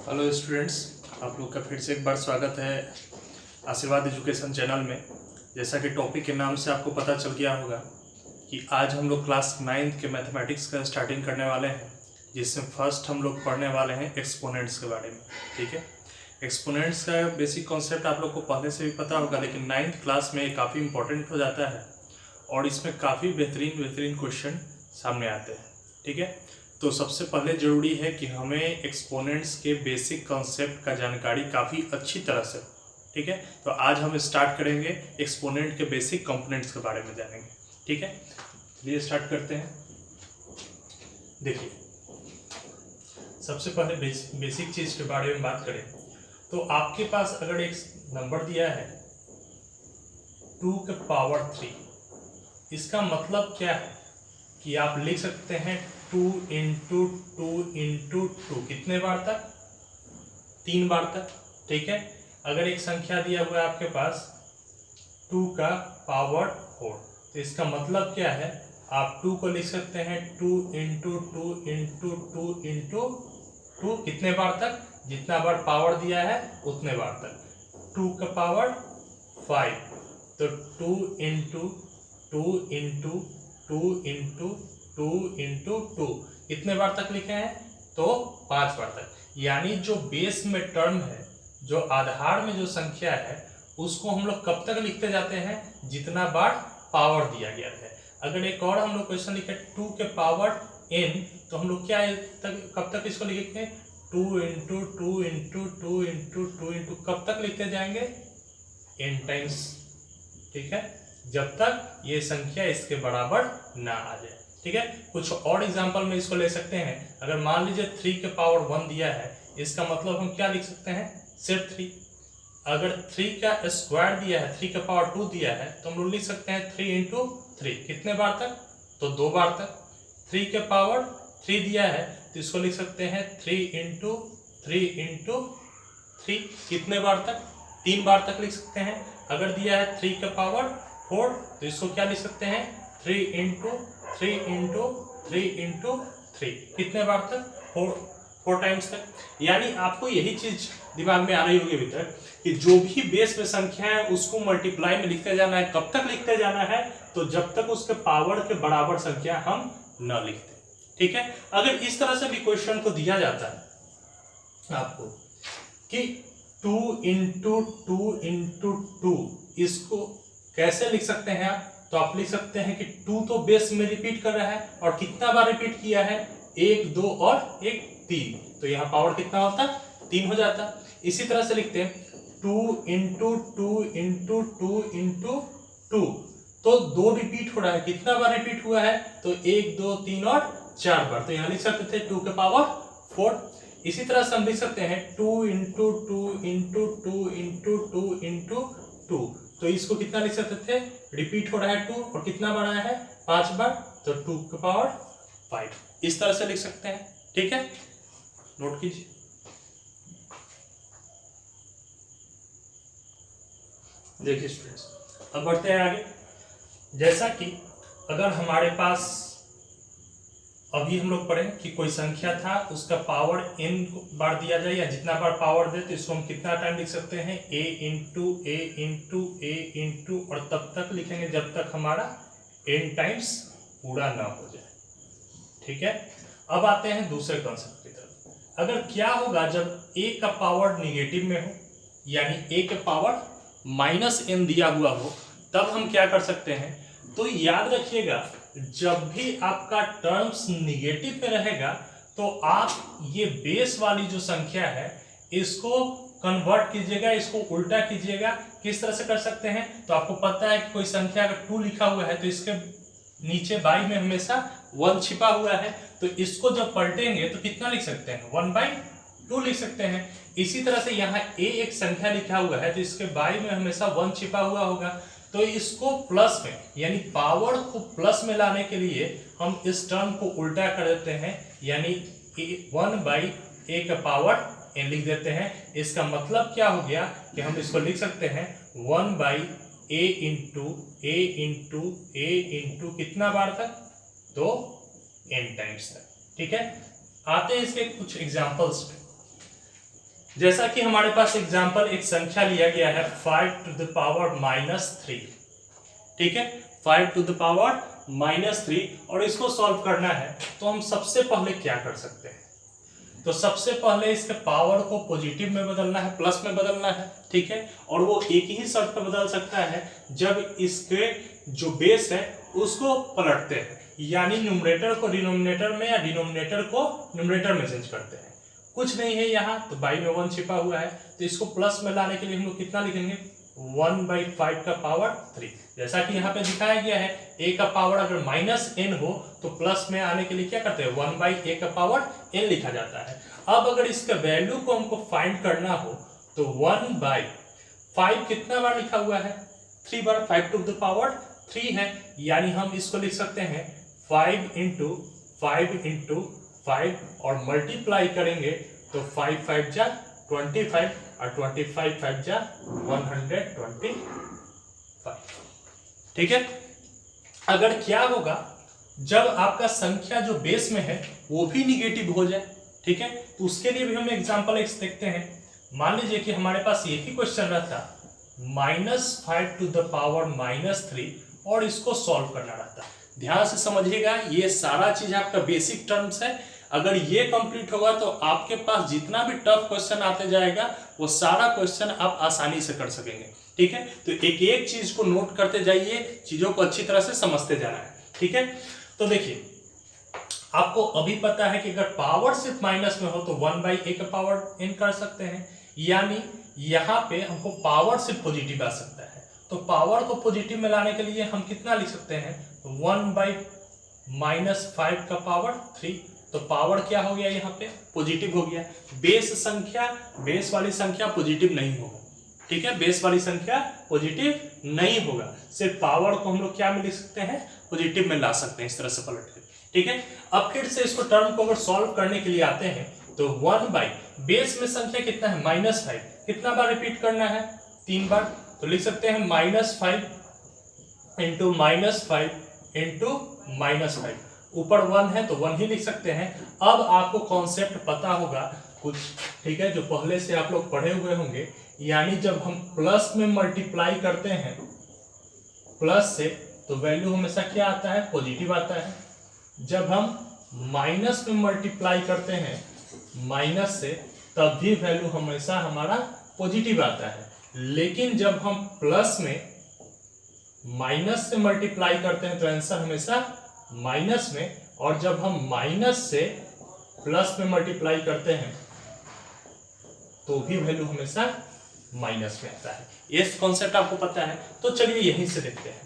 Hello students, आप लोग का फिर से एक बार स्वागत है आशीर्वाद एजुकेशन चैनल में। जैसा कि टॉपिक के नाम से आपको पता चल गया होगा कि आज हम लोग क्लास 9th के मैथमेटिक्स का स्टार्टिंग करने वाले हैं, जिसमें फर्स्ट हम लोग पढ़ने वाले हैं एक्सपोनेंट्स के बारे में। ठीक है, एक्सपोनेंट्स का बेसिक कॉन्सेप्ट आप लोग को पहले से भी पता होगा, लेकिन 9th क्लास में काफ़ी इंपॉर्टेंट हो जाता है और इसमें काफ़ी बेहतरीन क्वेश्चन सामने आते हैं। ठीक है, तो सबसे पहले ज़रूरी है कि हमें एक्सपोनेंट्स के बेसिक कॉन्सेप्ट का जानकारी काफ़ी अच्छी तरह से। ठीक है, तो आज हम स्टार्ट करेंगे एक्सपोनेंट के बेसिक कंपोनेंट्स के बारे में जानेंगे। ठीक है, चलिए स्टार्ट करते हैं। देखिए, सबसे पहले बेसिक चीज़ के बारे में बात करें तो आपके पास अगर एक नंबर दिया है 2 के पावर 3, इसका मतलब क्या है कि आप लिख सकते हैं 2 इंटू 2 इंटू 2 कितने बार तक? 3 बार तक। ठीक है, अगर एक संख्या दिया हुआ है आपके पास 2 का पावर 4, तो इसका मतलब क्या है? आप 2 को लिख सकते हैं 2 इंटू 2 इंटू 2 इंटू 2 कितने बार तक? जितना बार पावर दिया है उतने बार तक। 2 का पावर 5, तो 2 इंटू 2 इंटू 2 इंटू 2 इंटू 2 कितने बार तक लिखे हैं? तो 5 बार तक। यानी जो बेस में टर्म है, जो आधार में जो संख्या है, उसको हम लोग कब तक लिखते जाते हैं? जितना बार पावर दिया गया है। अगर एक और हम लोग क्वेश्चन लिखे 2 के पावर n, तो हम लोग क्या कब तक इसको लिखेंगे? 2 इंटू 2 इंटू 2 इंटू 2 इंटू कब तक लिखते जाएंगे? n times. ठीक है, जब तक ये संख्या इसके बराबर ना आ जाए। ठीक है, कुछ और एग्जांपल में इसको ले सकते हैं। अगर मान लीजिए 3 के पावर 1 दिया है, इसका मतलब हम क्या लिख सकते हैं? सिर्फ 3। अगर 3 का स्क्वायर दिया है, 3 के पावर 2 दिया है, तो हम लोग लिख सकते हैं 3 इंटू 3 कितने बार तक? तो 2 बार तक। 3 के पावर 3 दिया है, तो इसको लिख सकते हैं 3 इंटू 3 इंटू 3 कितने बार तक? 3 बार तक लिख सकते हैं। अगर दिया है 3 के पावर 4, तो इसको क्या लिख सकते हैं? 3 इंटू 3 इंटू 3 इंटू 3 कितने बार तक? 4 टाइम्स तक। यानी आपको यही चीज दिमाग में आ रही होगी अभी तक कि जो भी बेस में संख्या है उसको मल्टीप्लाई में लिखते जाना है। कब तक लिखते जाना है? तो जब तक उसके पावर के बराबर संख्या हम न लिखते। ठीक है, अगर इस तरह से भी क्वेश्चन को दिया जाता है आपको कि 2 इंटू 2 इंटू 2, इसको कैसे लिख सकते हैं आप? तो आप लिख सकते हैं कि 2 तो बेस में रिपीट कर रहा है, और कितना बार रिपीट किया है? 1, 2 और 1, 3। तो यहाँ पावर कितना होता? 3 हो जाता। इसी तरह से लिखते हैं 2 इंटू 2 इंटू 2 इंटू 2, तो 2 रिपीट हो रहा है। कितना बार रिपीट हुआ है? तो 1, 2, 3 और 4 बार। तो यहाँ लिख सकते थे 2 के पावर 4। इसी तरह से हम लिख सकते हैं 2 इंटू 2 इंटू 2 इंटू 2 इंटू 2, तो इसको कितना लिख सकते थे? रिपीट हो रहा है 2, और कितना बार आया है? 5 बार, तो 2 के पावर 5। इस तरह से लिख सकते हैं। ठीक है, नोट कीजिए। देखिए स्टूडेंट्स, अब बढ़ते हैं आगे। जैसा कि अगर हमारे पास अभी हम लोग पढ़ें कि कोई संख्या था, उसका पावर n बार दिया जाए या जितना बार पावर दे, तो इसको हम कितना टाइम लिख सकते हैं? a into A into A into, और तब तक लिखेंगे जब तक हमारा n टाइम्स पूरा ना हो जाए। ठीक है, अब आते हैं दूसरे कॉन्सेप्ट की तरफ। अगर क्या होगा जब a का पावर निगेटिव में हो, यानी a के पावर -n दिया हुआ हो, तब हम क्या कर सकते हैं? तो याद रखिएगा, जब भी आपका टर्म्स निगेटिव में रहेगा, तो आप ये बेस वाली जो संख्या है इसको कन्वर्ट कीजिएगा, इसको उल्टा कीजिएगा। किस तरह से कर सकते हैं? तो आपको पता है कि कोई संख्या अगर 2 लिखा हुआ है, तो इसके नीचे बाई में हमेशा 1 छिपा हुआ है, तो इसको जब पलटेंगे तो कितना लिख सकते हैं? 1/2 लिख सकते हैं। इसी तरह से यहाँ a एक संख्या लिखा हुआ है, तो इसके बाई में हमेशा 1 छिपा हुआ होगा, तो इसको प्लस में, यानी पावर को प्लस में लाने के लिए हम इस टर्म को उल्टा कर देते हैं, यानी 1/a का पावर n लिख देते हैं। इसका मतलब क्या हो गया कि हम इसको लिख सकते हैं 1/a into a into a into कितना बार तक? तो n टाइम्स तक। ठीक है, आते हैं इसके कुछ एग्जांपल्स पे। जैसा कि हमारे पास एग्जांपल एक संख्या लिया गया है 5 to the power -3, ठीक है, 5 to the power -3, और इसको सॉल्व करना है तो हम सबसे पहले क्या कर सकते हैं, तो सबसे पहले इसके पावर को पॉजिटिव में बदलना है, प्लस में बदलना है, ठीक है, और वो एक ही शर्त पर बदल सकता है जब इसके जो बेस है उसको पलटते हैं, यानी न्यूमरेटर को डिनोमिनेटर में या डिनोमिनेटर को न्यूमरेटर में चेंज करते हैं। कुछ नहीं है यहाँ, तो बाई में 1 छिपा हुआ है, तो इसको प्लस में लाने के लिए हम लोग कितना लिखेंगे, 1/5 का पावर 3। जैसा कि यहाँ पे दिखाया गया है, a का पावर अगर -n हो तो प्लस में आने के लिए क्या करते हैं, 1/a का पावर n लिखा जाता है। अब अगर इसका वैल्यू को हमको फाइंड करना हो तो 1/5 कितना बार लिखा हुआ है, 3 बार, 5 to the power 3 है, यानी हम इसको लिख सकते हैं 5 × 5 × 5 और मल्टीप्लाई करेंगे तो 5 5 जा 25 और 25 5 जा 125, ठीक है। अगर क्या होगा जब आपका संख्या जो बेस में है वो भी निगेटिव हो जाए, ठीक है, तो उसके लिए भी हम एग्जांपल एक देखते हैं। मान लीजिए कि हमारे पास यही क्वेश्चन रहता -5 to the power -3 और इसको सॉल्व करना रहता। ध्यान से समझिएगा, ये सारा चीज आपका बेसिक टर्म्स है। अगर ये कंप्लीट होगा तो आपके पास जितना भी टफ क्वेश्चन आते जाएगा वो सारा क्वेश्चन आप आसानी से कर सकेंगे, ठीक है। तो एक एक चीज को नोट करते जाइए, चीजों को अच्छी तरह से समझते जाना है, ठीक है। तो देखिए, आपको अभी पता है कि अगर पावर सिर्फ माइनस में हो तो 1/a का पावर n कर सकते हैं, यानी यहाँ पे हमको पावर सिर्फ पॉजिटिव आ सकता है। तो पावर को पॉजिटिव में लाने के लिए हम कितना लिख सकते हैं, 1/-5 का पावर 3। तो पावर क्या हो गया, यहाँ पे पॉजिटिव हो गया। बेस वाली संख्या पॉजिटिव नहीं होगा, ठीक है, बेस वाली संख्या पॉजिटिव नहीं होगा। सिर्फ पावर को हम लोग क्या में लिख सकते हैं, पॉजिटिव में ला सकते हैं, इस तरह से पलट के, ठीक है। अब फिर से इसको टर्म को अगर सॉल्व करने के लिए आते हैं तो 1/, बेस में संख्या कितना है, -5, कितना बार रिपीट करना है, 3 बार। तो लिख सकते हैं -5 × -5 × -5, ऊपर 1 है तो 1 ही लिख सकते हैं। अब आपको कॉन्सेप्ट पता होगा कुछ, ठीक है, जो पहले से आप लोग पढ़े हुए होंगे, यानी जब हम प्लस में मल्टीप्लाई करते हैं प्लस से तो वैल्यू हमेशा क्या आता है, पॉजिटिव आता है। जब हम माइनस में मल्टीप्लाई करते हैं माइनस से तब भी वैल्यू हमेशा हमारा पॉजिटिव आता है। लेकिन जब हम प्लस में माइनस से मल्टीप्लाई करते हैं तो आंसर हमेशा माइनस में, और जब हम माइनस से प्लस में मल्टीप्लाई करते हैं तो भी वैल्यू हमेशा माइनस में आता है। ये कॉन्सेप्ट आपको पता है। तो चलिए यहीं से देखते हैं,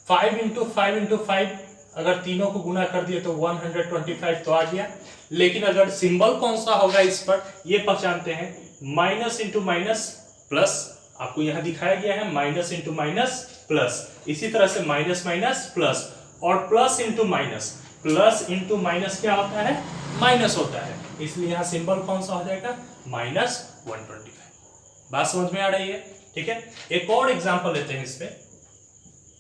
5 × 5 × 5 अगर तीनों को गुना कर दिए तो 125 तो आ गया। लेकिन अगर सिंबल कौन सा होगा इस पर, ये पहचानते हैं, माइनस इंटू माइनस प्लस, आपको यहाँ दिखाया गया है माइनस इंटू माइनस प्लस, इसी तरह से माइनस माइनस प्लस, और plus into minus, plus into minus क्या होता है, माइनस होता है, इसलिए यहाँ सिंबल कौन सा हो जाएगा, -125। बात समझ में आ रही है, ठीक है। एक और एग्जांपल लेते हैं इस पे।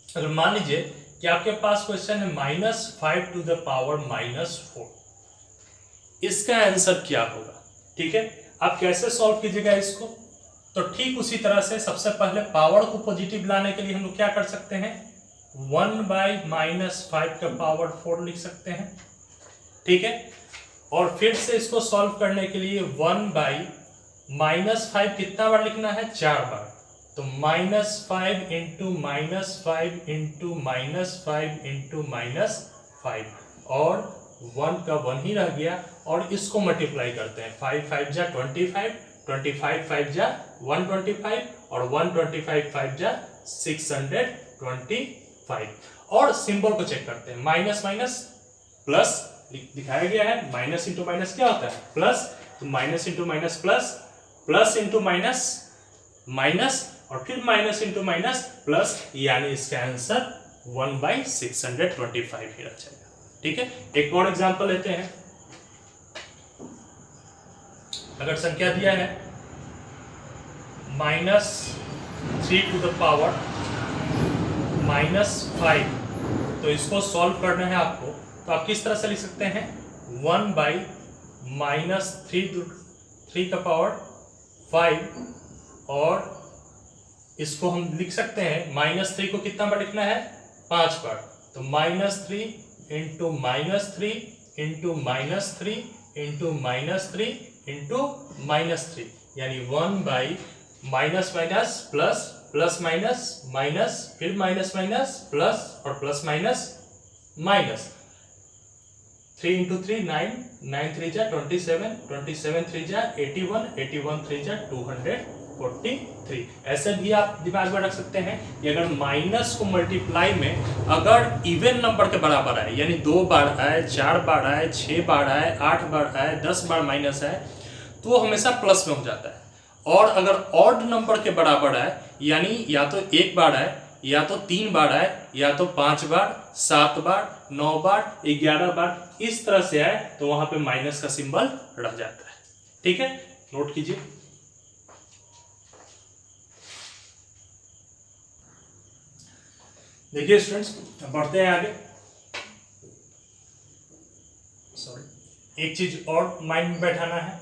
अगर मान लीजिए कि आपके पास क्वेश्चन है -5 to the power -4, इसका आंसर क्या होगा, ठीक है। आप कैसे सॉल्व कीजिएगा इसको, तो ठीक उसी तरह से सबसे पहले पावर को पॉजिटिव लाने के लिए हम लोग क्या कर सकते हैं, 1/-5 का पावर 4 लिख सकते हैं, ठीक है। और फिर से इसको सॉल्व करने के लिए 1/-5 कितना बार लिखना है, 4 बार। तो -5 × -5 × -5 और 1 का 1 ही रह गया, और इसको मल्टीप्लाई करते हैं, 5 5 जा 25, 25 5 जा 125 और 125 5 जा 625। और सिंबल को चेक करते हैं, माइनस माइनस प्लस दिखाया गया है, माइनस इंटू माइनस क्या होता है, प्लस, तो minus into minus plus, plus into minus minus, और फिर माइनस इंटू माइनस प्लस, यानी इसका आंसर 1/625 ही रह जाएगा, ठीक है। एक और एग्जांपल लेते हैं। अगर संख्या दिया है -3 to the power -5, तो इसको सॉल्व करना है आपको, तो आप किस तरह से लिख सकते हैं, 1/-3 का पावर 5 और इसको हम लिख सकते हैं -3 को कितना बार लिखना है 5 बार, तो -3 इंटू -3 इंटू -3 इंटू -3 इंटू -3 यानी 1 by minus minus plus plus minus minus फिर माइनस माइनस प्लस और प्लस माइनस माइनस 3 इंटू 3 9 9 3 जा 27 27 3 जा 81 81 3 जा 243। ऐसे भी आप दिमाग में रख सकते हैं कि अगर माइनस को मल्टीप्लाई में अगर इवन नंबर के बराबर आए यानी 2 बार आए 4 बार आए 6 बार आए 8 बार आए 10 बार माइनस आए तो वो हमेशा प्लस में हो जाता है। और अगर ऑड नंबर के बराबर आए यानी या तो 1 बार आए या तो 3 बार आए या तो 5 बार 7 बार 9 बार 11 बार इस तरह से आए तो वहां पे माइनस का सिंबल रह जाता है। ठीक है, नोट कीजिए। देखिए स्टूडेंट्स, बढ़ते हैं आगे। सॉरी, एक चीज और माइंड में बैठाना है।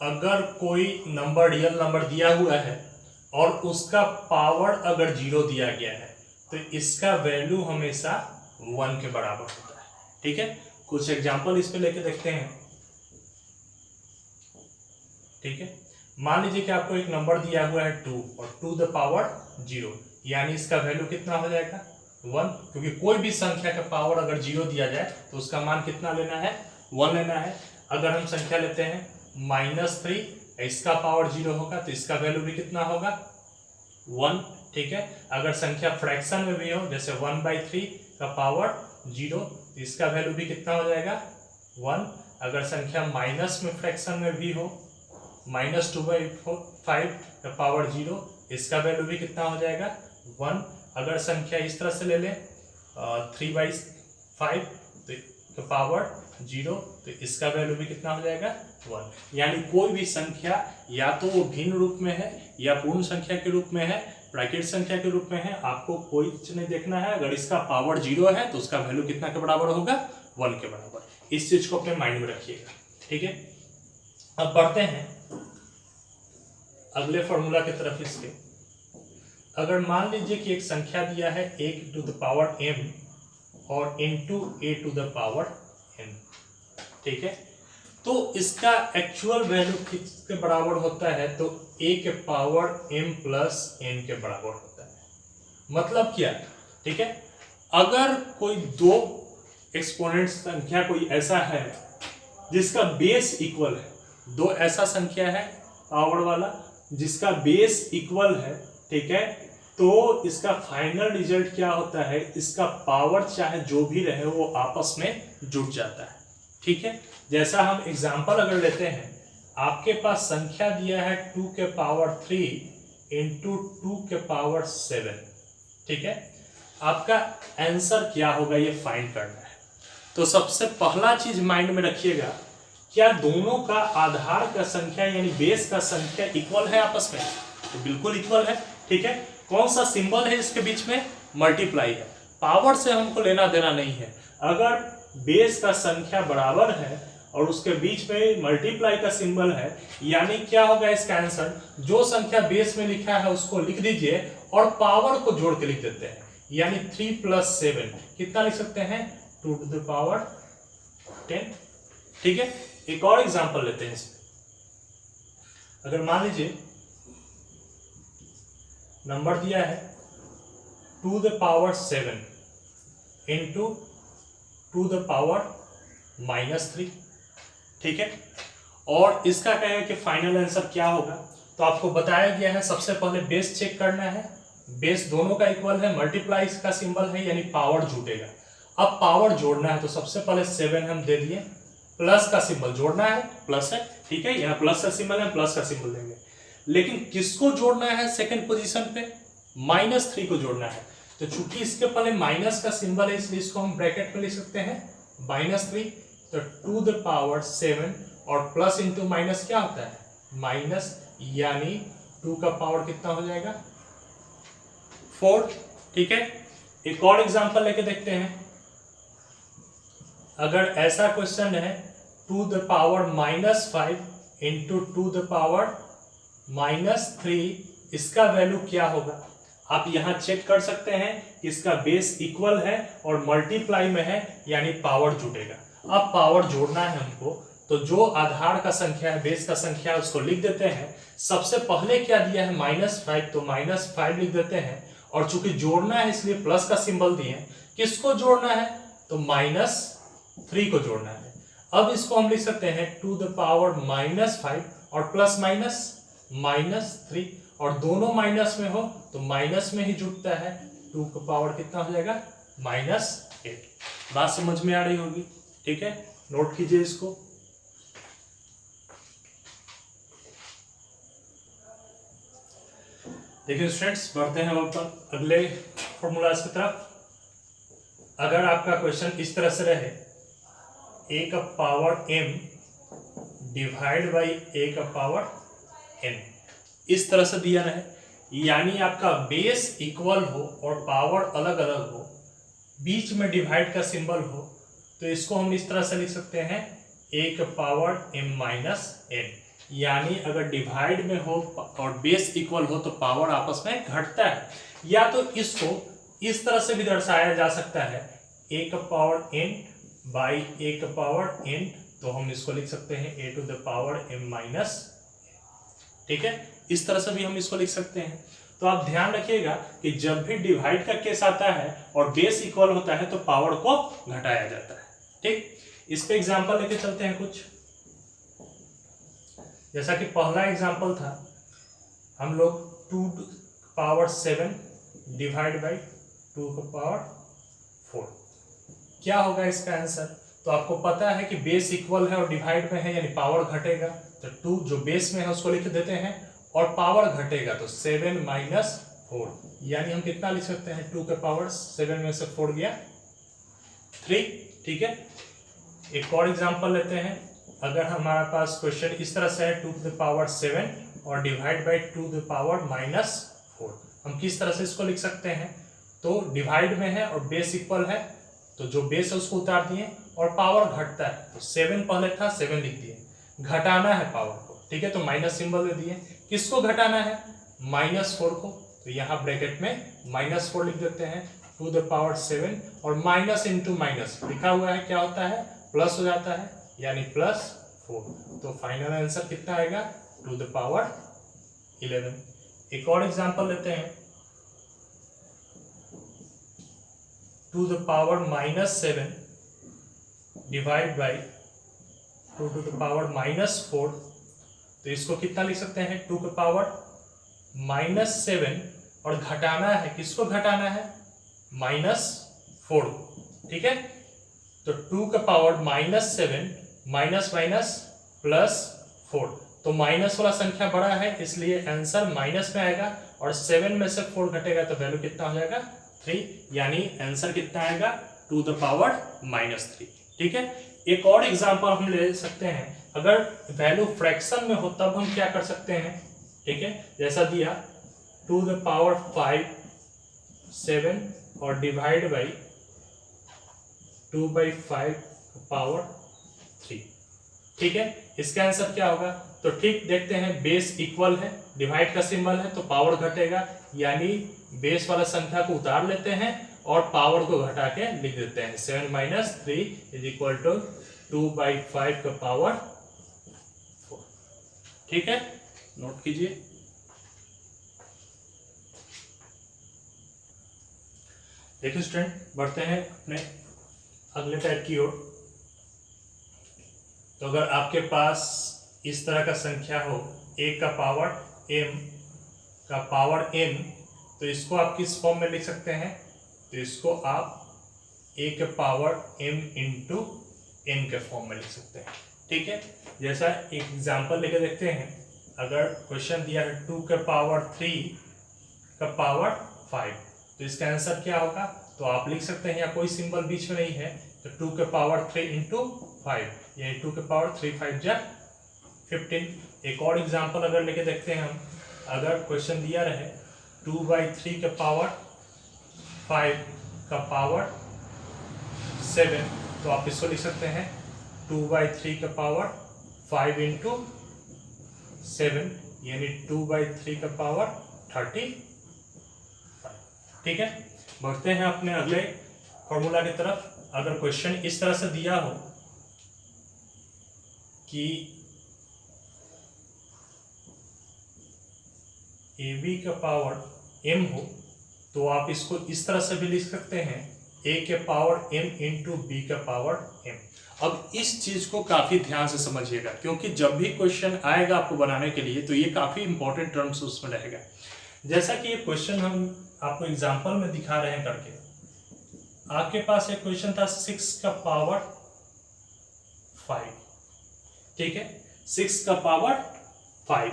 अगर कोई नंबर रियल नंबर दिया हुआ है और उसका पावर अगर 0 दिया गया है तो इसका वैल्यू हमेशा 1 के बराबर होता है। ठीक है, कुछ एग्जांपल इस पे लेके देखते हैं। ठीक है, मान लीजिए कि आपको एक नंबर दिया हुआ है 2 और 2 द पावर 0 यानी इसका वैल्यू कितना हो जाएगा 1, क्योंकि कोई भी संख्या का पावर अगर 0 दिया जाए तो उसका मान कितना लेना है 1 लेना है। अगर हम संख्या लेते हैं -3, इसका पावर 0 होगा तो इसका वैल्यू भी कितना होगा 1। ठीक है, अगर संख्या फ्रैक्शन में भी हो जैसे 1/3 का पावर 0 तो इसका वैल्यू भी कितना हो जाएगा 1। अगर संख्या माइनस में फ्रैक्शन में भी हो -2/5 का पावर 0 इसका वैल्यू भी कितना हो जाएगा 1। अगर संख्या इस तरह से ले लें 3/5 तो पावर 0 तो इसका वैल्यू भी कितना हो जाएगा 1। यानी कोई भी संख्या या तो वो भिन्न रूप में है या पूर्ण संख्या के रूप में है, ब्रैकेट संख्या के रूप में है, आपको कोई चीज नहीं देखना है। अगर इसका पावर 0 है तो उसका वैल्यू कितना के बराबर होगा 1 के बराबर। इस चीज को अपने माइंड में रखिएगा। ठीक है, अब बढ़ते हैं अगले फॉर्मूला की तरफ। इसके अगर मान लीजिए कि एक संख्या दिया है a to the power m और into a to the power n। ठीक है, तो इसका एक्चुअल वैल्यू किसके बराबर होता है तो a के पावर m प्लस n के बराबर होता है। मतलब क्या? ठीक है, अगर कोई दो एक्सपोनेंट संख्या कोई ऐसा है जिसका बेस इक्वल है, दो ऐसा संख्या है पावर वाला जिसका बेस इक्वल है, ठीक है, तो इसका फाइनल रिजल्ट क्या होता है, इसका पावर चाहे जो भी रहे वो आपस में जुड़ जाता है। ठीक है, जैसा हम एग्जांपल अगर लेते हैं, आपके पास संख्या दिया है 2 के पावर 3 इंटू 2 के पावर 7। ठीक है, आपका आंसर क्या होगा ये फाइंड करना है। तो सबसे पहला चीज माइंड में रखिएगा, क्या दोनों का आधार का संख्या यानी बेस का संख्या इक्वल है आपस में? तो बिल्कुल इक्वल है। ठीक है, कौन सा सिंबल है इसके बीच में? मल्टीप्लाई है। पावर से हमको लेना देना नहीं है। अगर बेस का संख्या बराबर है और उसके बीच में मल्टीप्लाई का सिंबल है, यानी क्या होगा इसका आंसर, जो संख्या बेस में लिखा है उसको लिख दीजिए और पावर को जोड़ के लिख देते हैं, यानी 3 + 7 कितना लिख सकते हैं 2 टू द पावर 10। ठीक है, एक और एग्जांपल लेते हैं इसमें। अगर मान लीजिए नंबर दिया है 2 the power 7 into 2 the power -3। ठीक है, और इसका क्या है कि फाइनल आंसर क्या होगा, तो आपको बताया गया है सबसे पहले बेस चेक करना है, बेस दोनों का इक्वल है, मल्टीप्लाई का सिंबल है यानी पावर जुटेगा। अब पावर जोड़ना है तो सबसे पहले 7 हम दे दिए, प्लस का सिंबल जोड़ना है, प्लस है, ठीक है, यहाँ प्लस का सिंबल है, प्लस का सिंबल देंगे। लेकिन किसको जोड़ना है सेकंड पोजीशन पे? -3 को जोड़ना है। तो चूंकि इसके पहले माइनस का सिंबल है इसलिए इसको हम ब्रैकेट में लिख सकते हैं -3, तो 2 द पावर 7 और प्लस इंटू माइनस क्या होता है माइनस, यानी 2 का पावर कितना हो जाएगा 4। ठीक है, एक और एग्जांपल लेके देखते हैं। अगर ऐसा क्वेश्चन है 2 the power -5 into 2 the power -3 इसका वैल्यू क्या होगा? आप यहाँ चेक कर सकते हैं कि इसका बेस इक्वल है और मल्टीप्लाई में है, यानी पावर जुड़ेगा। अब पावर जोड़ना है हमको, तो जो आधार का संख्या है, बेस का संख्या है, उसको लिख देते हैं। सबसे पहले क्या दिया है? -5, तो -5 लिख देते हैं। और चूंकि जोड़ना है इसलिए प्लस का सिंबल दिए। किसको जोड़ना है? तो -3 को जोड़ना है। अब इसको हम लिख सकते हैं टू द पावर -5 और प्लस -3, और दोनों माइनस में हो तो माइनस में ही जुड़ता है। 2 का पावर कितना हो जाएगा? -8। बात समझ में आ रही होगी? ठीक है, नोट कीजिए इसको। देखिए स्टूडेंट्स, बढ़ते हैं अब अगले फॉर्मूलाज की तरफ। अगर आपका क्वेश्चन इस तरह से रहे, a का power m divide by a का पावर n, इस तरह से दिया रहे, यानी आपका बेस इक्वल हो और पावर अलग अलग हो, बीच में डिवाइड का सिंबल हो, तो इसको हम इस तरह से लिख सकते हैं a का पावर m माइनस n। यानी अगर डिवाइड में हो और बेस इक्वल हो तो पावर आपस में घटता है। या तो इसको इस तरह से भी दर्शाया जा सकता है a का पावर n बाई a का पावर n, तो हम इसको लिख सकते हैं a to the power m minus. ठीक है, इस तरह से भी हम इसको लिख सकते हैं। तो आप ध्यान रखिएगा कि जब भी डिवाइड का केस आता है और बेस इक्वल होता है तो पावर को घटाया जाता है। ठीक, इस पे एग्जांपल लेके चलते हैं कुछ। जैसा कि पहला एग्जांपल था, हम लोग 2 पावर 7 डिवाइड बाई 2 का पावर 4, क्या होगा इसका आंसर? तो आपको पता है कि बेस इक्वल है और डिवाइड में है, यानी पावर घटेगा। तो 2 जो बेस में है उसको लिख देते हैं, और पावर घटेगा तो 7 माइनस 4, यानी हम कितना लिख सकते हैं? 2 के पावर 7 में से 4 गया 3। ठीक है, एक और एग्जांपल लेते हैं। अगर हमारे पास क्वेश्चन इस तरह से है 2 टू द पावर 7 और divide by 2 to the power -4, हम किस तरह से इसको लिख सकते हैं? तो डिवाइड में है और बेस इक्वल है, तो जो बेस है उसको उतार दिए और पावर घटता है, तो 7 पहले था 7 लिख दिए। घटाना है पावर को, ठीक है, तो माइनस सिंबल दे दिए। किसको घटाना है? -4 को, तो यहाँ ब्रैकेट में -4 लिख देते हैं। टू द पावर 7 और माइनस इंटू माइनस लिखा हुआ है, क्या होता है? प्लस हो जाता है, यानी +4। तो फाइनल आंसर कितना आएगा? Two the power 11। एक और एग्जांपल लेते हैं, 2 the power -7 divide by 2 to the power -4, तो इसको कितना लिख सकते हैं? 2 के पावर -7, और घटाना है, किसको घटाना है? -4। ठीक है, तो 2 का पावर -7 माइनस माइनस +4, तो माइनस वाला संख्या बड़ा है इसलिए आंसर माइनस में आएगा, और 7 में से 4 घटेगा तो वैल्यू कितना हो जाएगा? 3, यानी आंसर कितना आएगा? 2 द पावर -3। ठीक है, एक और एग्जांपल हम ले सकते हैं। अगर वैल्यू फ्रैक्शन में हो तब हम क्या कर सकते हैं? ठीक है, जैसा दिया 2 द पावर 5 7 और डिवाइड बाई 2/5 पावर 3। ठीक है, इसका आंसर क्या होगा? तो ठीक देखते हैं, बेस इक्वल है, डिवाइड का सिंबल है, तो पावर घटेगा, यानी बेस वाला संख्या को उतार लेते हैं और पावर को घटा के लिख देते हैं। 7 माइनस 3 इज इक्वल टू 2/5 का पावर 4। ठीक है, नोट कीजिए। देखिए स्टूडेंट, बढ़ते हैं अपने अगले टाइप की ओर। तो अगर आपके पास इस तरह का संख्या हो, a का पावर m का पावर n, तो इसको आप किस फॉर्म में लिख सकते हैं? तो इसको आप a के पावर m इंटू n के फॉर्म में लिख सकते हैं। ठीक है, जैसा एक एग्जांपल लेके देखते हैं। अगर क्वेश्चन दिया है 2 के पावर 3 का पावर 5, तो इसका आंसर क्या होगा? तो आप लिख सकते हैं, या कोई सिंबल बीच में नहीं है, तो 2 के पावर 3 इंटू 5, यानी 2 के पावर 3 5 जा 15। एक और एग्जांपल अगर लेके देखते हैं हम। अगर क्वेश्चन दिया रहे 2/3 के पावर 5 का पावर 7, तो आप इसको लिख सकते हैं 2/3 का पावर 5 इंटू 7, यानी 2/3 का पावर 35। ठीक है, बढ़ते हैं अपने अगले फॉर्मूला की तरफ। अगर क्वेश्चन इस तरह से दिया हो कि AB का पावर m हो तो आप इसको इस तरह से भी लिख सकते हैं a के पावर m इंटू b का पावर m। अब इस चीज को काफी ध्यान से समझिएगा, क्योंकि जब भी क्वेश्चन आएगा आपको बनाने के लिए तो ये काफी इंपॉर्टेंट टर्म्स उसमें रहेगा। जैसा कि ये क्वेश्चन हम आपको एग्जांपल में दिखा रहे हैं करके, आपके पास एक क्वेश्चन था 6 का पावर 5, ठीक है, 6 का पावर 5,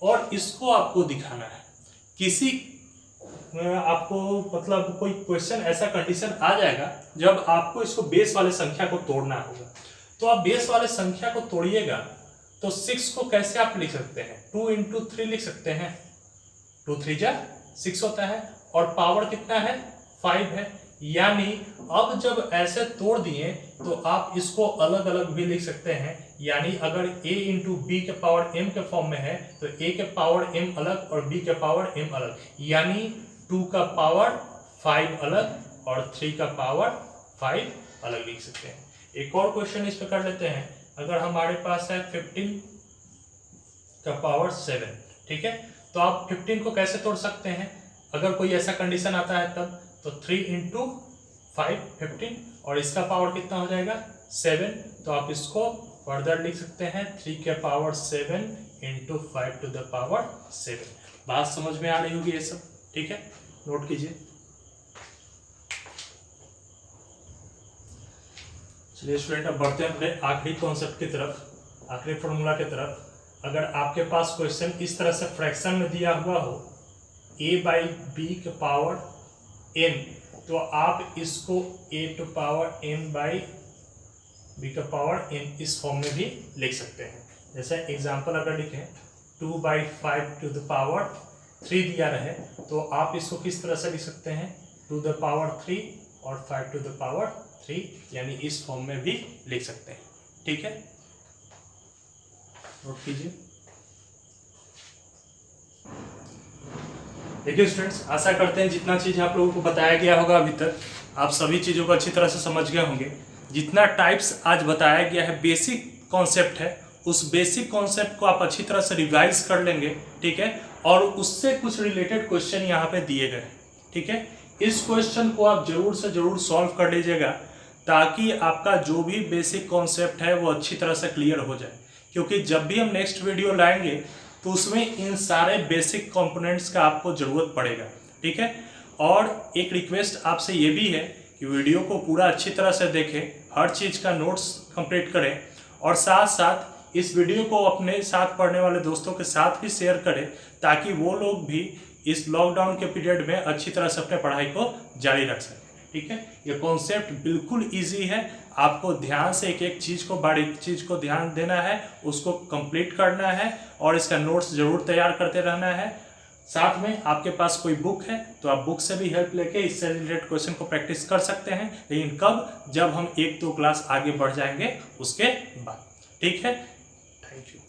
और इसको आपको दिखाना है। किसी आपको मतलब कोई क्वेश्चन ऐसा कंडीशन आ जाएगा जब आपको इसको बेस वाले संख्या को तोड़ना होगा, तो आप बेस वाले संख्या को तोड़िएगा तो 6 को कैसे आप लिख सकते हैं, 2 इंटू 3 लिख सकते हैं, 2 3 जा 6 होता है, और पावर कितना है 5 है। यानी अब जब ऐसे तोड़ दिए तो आप इसको अलग अलग भी लिख सकते हैं। यानी अगर a इंटू बी के पावर m के फॉर्म में है तो a के पावर m अलग और b के पावर m अलग, यानी 2 का पावर 5 अलग और 3 का पावर 5 अलग लिख सकते हैं। एक और क्वेश्चन इस पर कर लेते हैं। अगर हमारे पास है 15 का पावर 7, ठीक है, तो आप 15 को कैसे तोड़ सकते हैं अगर कोई ऐसा कंडीशन आता है तब, तो 3 इंटू 5 15, और इसका पावर कितना हो जाएगा 7, तो आप इसको फर्दर लिख सकते हैं 3 के power 7 into 5 to the power 7। बात समझ में आ रही होगी ये सब, ठीक है, नोट कीजिए। चलिए स्टूडेंट, अब बढ़ते हैं अपने आखिरी कॉन्सेप्ट की तरफ, आखिरी फॉर्मूला की तरफ। अगर आपके पास क्वेश्चन इस तरह से फ्रैक्शन में दिया हुआ हो a/b के पावर n, तो आप इसको a टू पावर n/b का पावर n इस फॉर्म में भी लिख सकते हैं। जैसे एग्जांपल अगर लिखें 2/5 टू द पावर 3 दिया रहे तो आप इसको किस तरह से लिख सकते हैं, 2 द पावर 3 और 5 टू द पावर 3, यानी इस फॉर्म में भी लिख सकते हैं। ठीक है, नोट कीजिए। देखिए स्टूडेंट्स, आशा करते हैं जितना चीज़ आप लोगों को बताया गया होगा अभी तक आप सभी चीज़ों को अच्छी तरह से समझ गए होंगे। जितना टाइप्स आज बताया गया है, बेसिक कॉन्सेप्ट है, उस बेसिक कॉन्सेप्ट को आप अच्छी तरह से रिवाइज कर लेंगे, ठीक है, और उससे कुछ रिलेटेड क्वेश्चन यहाँ पे दिए गए, ठीक है। इस क्वेश्चन को आप जरूर से जरूर सॉल्व कर लीजिएगा ताकि आपका जो भी बेसिक कॉन्सेप्ट है वो अच्छी तरह से क्लियर हो जाए, क्योंकि जब भी हम नेक्स्ट वीडियो लाएंगे तो उसमें इन सारे बेसिक कंपोनेंट्स का आपको ज़रूरत पड़ेगा, ठीक है। और एक रिक्वेस्ट आपसे ये भी है कि वीडियो को पूरा अच्छी तरह से देखें, हर चीज़ का नोट्स कंप्लीट करें, और साथ साथ इस वीडियो को अपने साथ पढ़ने वाले दोस्तों के साथ भी शेयर करें ताकि वो लोग भी इस लॉकडाउन के पीरियड में अच्छी तरह से अपने पढ़ाई को जारी रख सकें, ठीक है। ये कॉन्सेप्ट बिल्कुल ईजी है, आपको ध्यान से एक एक चीज़ को, बारीक चीज़ को ध्यान देना है, उसको कंप्लीट करना है और इसका नोट्स जरूर तैयार करते रहना है। साथ में आपके पास कोई बुक है तो आप बुक से भी हेल्प लेके इससे रिलेटेड क्वेश्चन को प्रैक्टिस कर सकते हैं, लेकिन कब, जब हम 1-2 क्लास आगे बढ़ जाएंगे उसके बाद, ठीक है। Thank you.